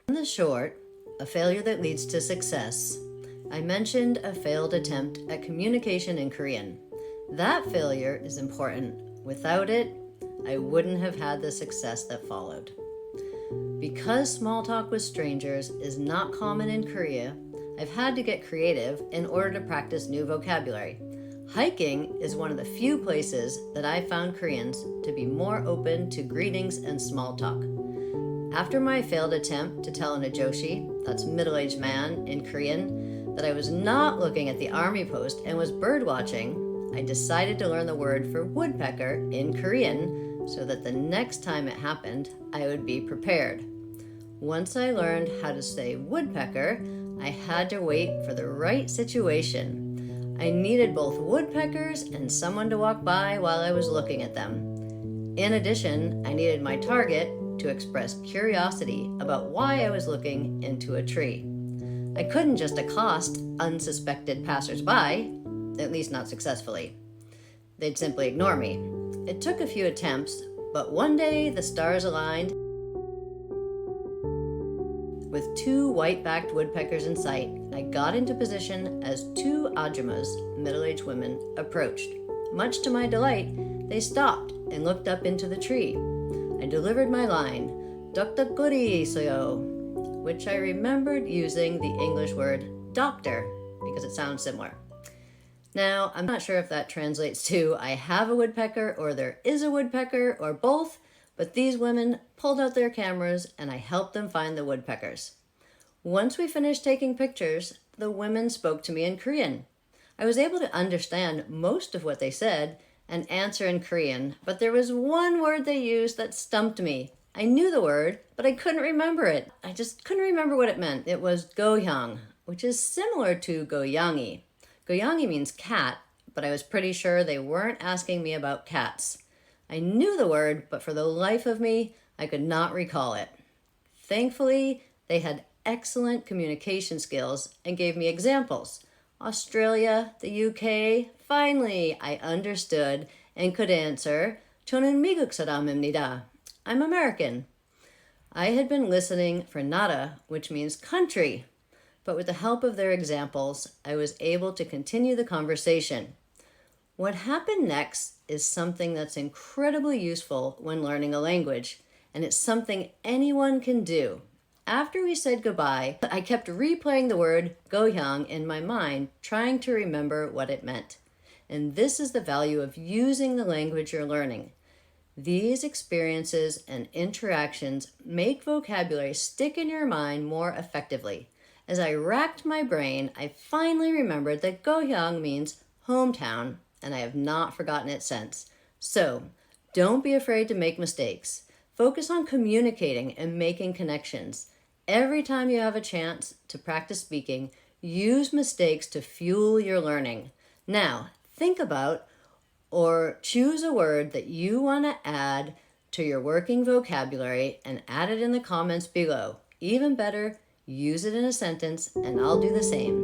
In the short, A Failure That Leads to Success, I mentioned a failed attempt at communication in Korean. That failure is important. Without it, I wouldn't have had the success that followed. Because small talk with strangers is not common in Korea, I've had to get creative in order to practice new vocabulary. Hiking is one of the few places that I found Koreans to be more open to greetings and small talk. After my failed attempt to tell an AJUSSHI, that's middle-aged man in Korean, that I was not looking at the army post and was bird watching, I decided to learn the word for woodpecker in Korean so that the next time it happened, I would be prepared. Once I learned how to say woodpecker, I had to wait for the right situation. I needed both woodpeckers and someone to walk by while I was looking at them. In addition, I needed my target to express curiosity about why I was looking into a tree. I couldn't just accost unsuspected passersby, at least not successfully. They'd simply ignore me. It took a few attempts, but one day the stars aligned. With two white-backed woodpeckers in sight, I got into position as two AJUMMAs, middle-aged women, approached. Much to my delight, they stopped and looked up into the tree. I delivered my line, "Doktakuri soyo," which I remembered using the English word doctor because it sounds similar. Now, I'm not sure if that translates to I have a woodpecker or there is a woodpecker or both, but these women pulled out their cameras and I helped them find the woodpeckers. Once we finished taking pictures, the women spoke to me in Korean. I was able to understand most of what they said and answer in Korean, but there was one word they used that stumped me. I knew the word, but I couldn't remember it. I just couldn't remember what it meant. It was gohyang, which is similar to goyangi. Goyangi means cat, but I was pretty sure they weren't asking me about cats. I knew the word, but for the life of me, I could not recall it. Thankfully, they had excellent communication skills and gave me examples. Australia, the UK, finally I understood and could answer, "저는 미국 사람입니다." I'm American. I had been listening for nada, which means country, but with the help of their examples, I was able to continue the conversation. What happened next is something that's incredibly useful when learning a language, and it's something anyone can do. After we said goodbye, I kept replaying the word gohyang in my mind, trying to remember what it meant. And this is the value of using the language you're learning. These experiences and interactions make vocabulary stick in your mind more effectively. As I racked my brain, I finally remembered that gohyang means hometown, and I have not forgotten it since. So, don't be afraid to make mistakes. Focus on communicating and making connections. Every time you have a chance to practice speaking, use mistakes to fuel your learning. Now, think about or choose a word that you want to add to your working vocabulary and add it in the comments below. Even better, use it in a sentence, and I'll do the same.